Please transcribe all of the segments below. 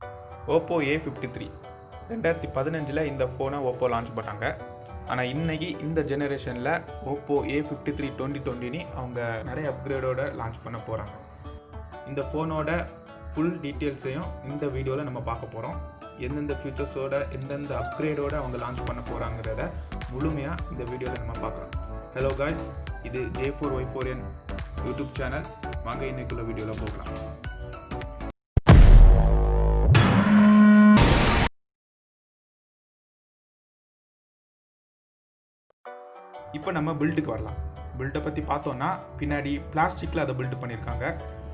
oppo A53 2015 இந்த ஃபோனை oppo launch பண்ணாங்க. ஆனால் இன்னைக்கு இந்த ஜெனரேஷனில் oppo A53 2020 அவங்க நிறைய அப்கிரேடோட லான்ச் பண்ண போகிறாங்க. இந்த ஃபோனோட ஃபுல் டீட்டெயில்ஸையும் இந்த வீடியோவில் நம்ம பார்க்க போகிறோம். எந்தெந்த ஃபியூச்சர்ஸோட எந்தெந்த அப்கிரேடோட அவங்க லான்ச் பண்ண போகிறாங்கிறத முழுமையாக இந்த வீடியோவில் நம்ம பார்க்கலாம். ஹலோ காய்ஸ், இது J4Y4N யூடியூப் சேனல். வாங்க இன்னைக்குள்ள வீடியோவில் போகலாம். இப்போ நம்ம பில்டுக்கு வரலாம். பில்டை பற்றி பார்த்தோன்னா பின்னாடி பிளாஸ்டிக்கில் அதை பில்டு பண்ணியிருக்காங்க.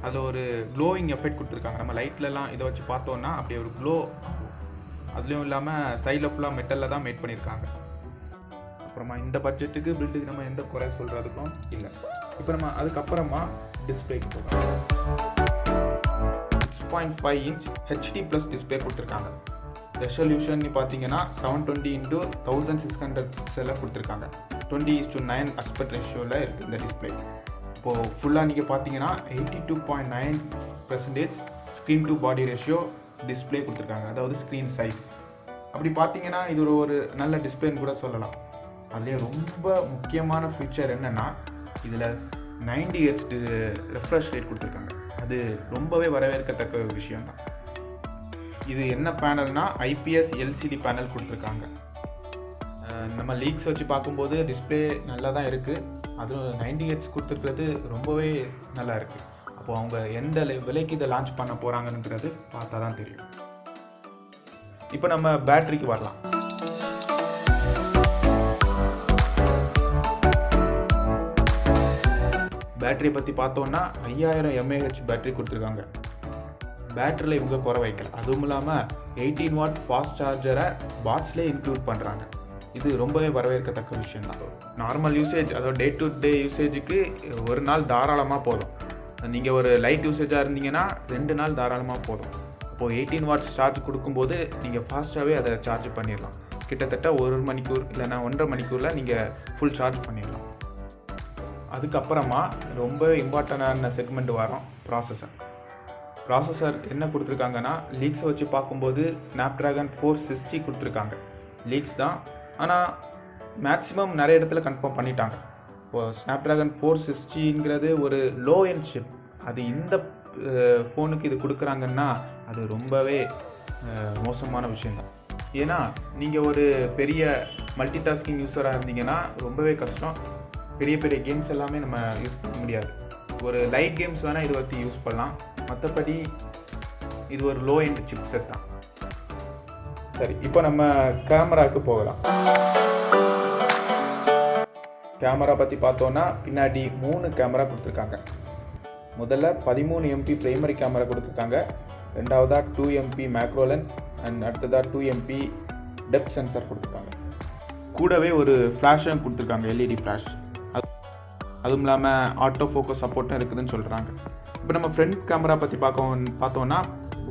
அதில் ஒரு க்ளோயிங் எஃபெக்ட் கொடுத்துருக்காங்க. நம்ம லைட்லலாம் இதை வச்சு பார்த்தோன்னா அப்படியே ஒரு க்ளோ ஆகும். அதுலேயும் இல்லாமல் சைடில் ஃபுல்லாக மெட்டலில் தான் மேட் பண்ணியிருக்காங்க. அப்புறமா இந்த பட்ஜெட்டுக்கு பில்டுக்கு நம்ம எந்த குறை சொல்கிறதுக்கும் இல்லை. இப்போ நம்ம அதுக்கப்புறமா டிஸ்பிளேக்கு போகலாம். 6.5 இன்ச் HD+ டிஸ்பிளே கொடுத்துருக்காங்க. ரெசல்யூஷன் பார்த்தீங்கன்னா 720x1600 பிக்சலில் கொடுத்துருக்காங்க. 20:9 aspect ரேஷியோவில் இருக்குது இந்த டிஸ்பிளே. இப்போது ஃபுல்லாக நீங்கள் பார்த்தீங்கன்னா 82.9% screen to body ratio display கொடுத்துருக்காங்க, அதாவது ஸ்க்ரீன் சைஸ். அப்படி பார்த்தீங்கன்னா இது ஒரு நல்ல டிஸ்பிளேன்னு கூட சொல்லலாம். அதுலேயே ரொம்ப முக்கியமான ஃபீச்சர் என்னென்னா இதில் 90 Hz ரெஃப்ரெஷ் ரேட் கொடுத்துருக்காங்க. அது ரொம்பவே வரவேற்கத்தக்க விஷயம்தான். இது என்ன பேனல்னா IPS LCD பேனல் கொடுத்துருக்காங்க. நம்ம லீக்ஸ் வச்சு பார்க்கும்போது டிஸ்பிளே நல்லா தான் இருக்குது. அதுவும் 90 Hz கொடுத்துருக்கிறது ரொம்பவே நல்லா இருக்குது. அப்போது அவங்க எந்த விலைக்கு இதை லான்ச் பண்ண போகிறாங்கன்றது பார்த்தா தான் தெரியும். இப்போ நம்ம பேட்டரிக்கு வரலாம். பேட்டரி பற்றி பார்த்தோன்னா 5000 mAh பேட்டரி கொடுத்துருக்காங்க. பேட்டரியில் இவங்க குறை வைக்கல. அதுவும் இல்லாமல் 18 வாட் ஃபாஸ்ட் சார்ஜரை பாக்ஸ்லேயே இன்க்ளூட் பண்ணுறாங்க. இது ரொம்பவே வரவேற்கத்தக்க விஷயம் தான். நார்மல் யூசேஜ், அதாவது டே டு டே யூசேஜுக்கு ஒரு நாள் தாராளமாக போதும். நீங்கள் ஒரு லைட் யூசேஜாக இருந்தீங்கன்னா 2 நாள் தாராளமாக போதும். அப்போது 18 வாட்ஸ் சார்ஜ் கொடுக்கும்போது நீங்கள் ஃபாஸ்ட்டாகவே அதை சார்ஜ் பண்ணிடலாம். கிட்டத்தட்ட 1 மணிக்கூர் இல்லைனா 1.5 மணிக்கூரில் நீங்கள் ஃபுல் சார்ஜ் பண்ணிடலாம். அதுக்கப்புறமா ரொம்ப இம்பார்ட்டண்டான செக்மெண்ட் வரும் ப்ராசஸர் என்ன கொடுத்துருக்காங்கன்னா, லீக்ஸை வச்சு பார்க்கும்போது Snapdragon 460 கொடுத்துருக்காங்க. லீக்ஸ் தான், ஆனால் மேக்ஸிமம் நிறைய இடத்துல கன்ஃபார்ம் பண்ணிட்டாங்க. இப்போது Snapdragon 460ங்கிறது ஒரு லோ எண்ட் சிப். அது இந்த ஃபோனுக்கு இது கொடுக்குறாங்கன்னா அது ரொம்பவே மோசமான விஷயந்தான். ஏன்னா நீங்கள் ஒரு பெரிய மல்டி டாஸ்கிங் யூஸராக இருந்தீங்கன்னா ரொம்பவே கஷ்டம். பெரிய பெரிய கேம்ஸ் எல்லாமே நம்ம யூஸ் பண்ண முடியாது. ஒரு லைட் கேம்ஸ் வேணால் இதை பற்றி யூஸ் பண்ணலாம். மற்றபடி இது ஒரு லோ எண்ட் சிப் செட் தான். சரி, இப்போ நம்ம கேமராவுக்கு போகலாம். கேமரா பற்றி பார்த்தோன்னா பின்னாடி 3 கேமரா கொடுத்துருக்காங்க. முதல்ல 13 MP பிரைமரி கேமரா கொடுத்துருக்காங்க. ரெண்டாவதாக 2 MP மேக்ரோ லென்ஸ் அண்ட் அடுத்ததாக 2 MP டெப்த் சென்சார் கொடுத்துருக்காங்க. கூடவே ஒரு ஃப்ளாஷும் கொடுத்துருக்காங்க, LED ஃப்ளாஷ். அதுவும் இல்லாமல் ஆட்டோ ஃபோக்கஸ் சப்போர்ட்டும் இருக்குதுன்னு சொல்கிறாங்க. இப்போ நம்ம ஃப்ரண்ட் கேமரா பற்றி பார்த்தோன்னா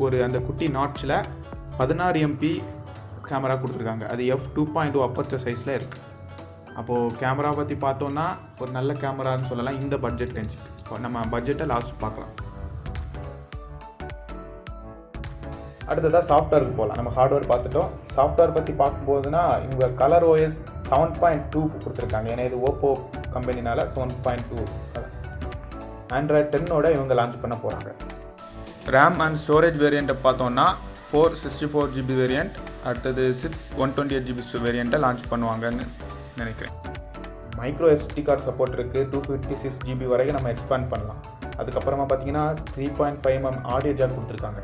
ஒரு அந்த குட்டி நாட்சில் 16 MP கேமரா கொடுத்துருக்காங்க. அது f2.2 அப்பர்ச்சர் சைஸில் இருக்குது. அப்போது கேமரா பற்றி பார்த்தோன்னா ஒரு நல்ல கேமரான்னு சொல்லலாம் இந்த பட்ஜெட் ரேஞ்சு. இப்போ நம்ம பட்ஜெட்டை லாஸ்ட் பார்க்கலாம். அடுத்ததாக சாஃப்ட்வேருக்கு போகலாம். நம்ம ஹார்ட்வேர் பார்த்துட்டோம். சாஃப்ட்வேர் பற்றி பார்க்கும்போதுனா இவங்க கலர் OS 7.2 கொடுத்துருக்காங்க. ஏன்னா இது ஓப்போ கம்பெனினால 7.2. ஆண்ட்ராய்ட் 10ஓட இவங்க லான்ச் பண்ண போகிறாங்க. ரேம் அண்ட் ஸ்டோரேஜ் வேரியண்ட்டை பார்த்தோன்னா 464GB வேரியண்ட், அடுத்தது 128GB வேரியண்ட்டை லான்ச் பண்ணுவாங்கன்னு நினைக்கிறேன். மைக்ரோ SD கார்டு சப்போர்ட் இருக்குது. 256GB வரைக்கும் நம்ம எக்ஸ்பேண்ட் பண்ணலாம். அதுக்கப்புறமா பார்த்தீங்கன்னா 3.5mm ஆடியோ ஜாக் கொடுத்துருக்காங்க.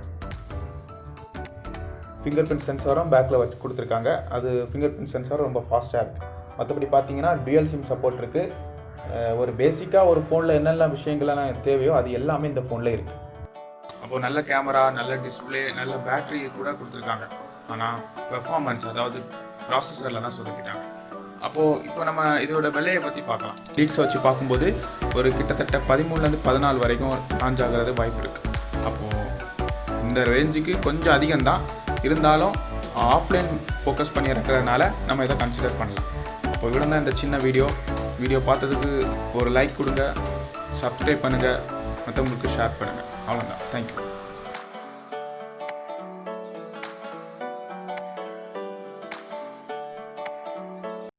ஃபிங்கர் பிரிண்ட் சென்சாரும் பேக்கில் வச்சு கொடுத்துருக்காங்க. அது ஃபிங்கர் பிரிண்ட் சென்சாரும் ரொம்ப ஃபாஸ்ட்டாக இருக்குது. மற்றபடி பார்த்தீங்கன்னா டுயல் சிம் சப்போர்ட் இருக்குது. ஒரு பேசிக்காக ஒரு ஃபோனில் என்னெல்லாம் விஷயங்கள்லாம் தேவையோ அது எல்லாமே இந்த ஃபோனில் இருக்குது. அப்போது நல்ல கேமரா, நல்ல டிஸ்பிளே, நல்ல பேட்ரி கூட கொடுத்துருக்காங்க. ஆனால் பெர்ஃபார்மன்ஸ், அதாவது ப்ராசஸரில் தான் சொதக்கிட்டாங்க. அப்போது இப்போ நம்ம இதோட விலையை பற்றி பார்க்கலாம். லீக்ஸை வச்சு பார்க்கும்போது ஒரு கிட்டத்தட்ட 13 to 14 வரைக்கும் லான்ச் ஆகிறது வாய்ப்பு இருக்குது. அப்போது இந்த ரேஞ்சுக்கு கொஞ்சம் அதிகம்தான், இருந்தாலும் ஆஃப்லைன் ஃபோக்கஸ் பண்ணி இருக்கிறதுனால நம்ம இதை கன்சிடர் பண்ணலாம். அப்போ இவ்வளோ தான் இந்த சின்ன வீடியோ பார்த்ததுக்கு ஒரு லைக் கொடுங்க, சப்ஸ்கிரைப் பண்ணுங்கள், மற்றவங்களுக்கு ஷேர் பண்ணுங்கள். அவ்வளோதான். தேங்க்யூ.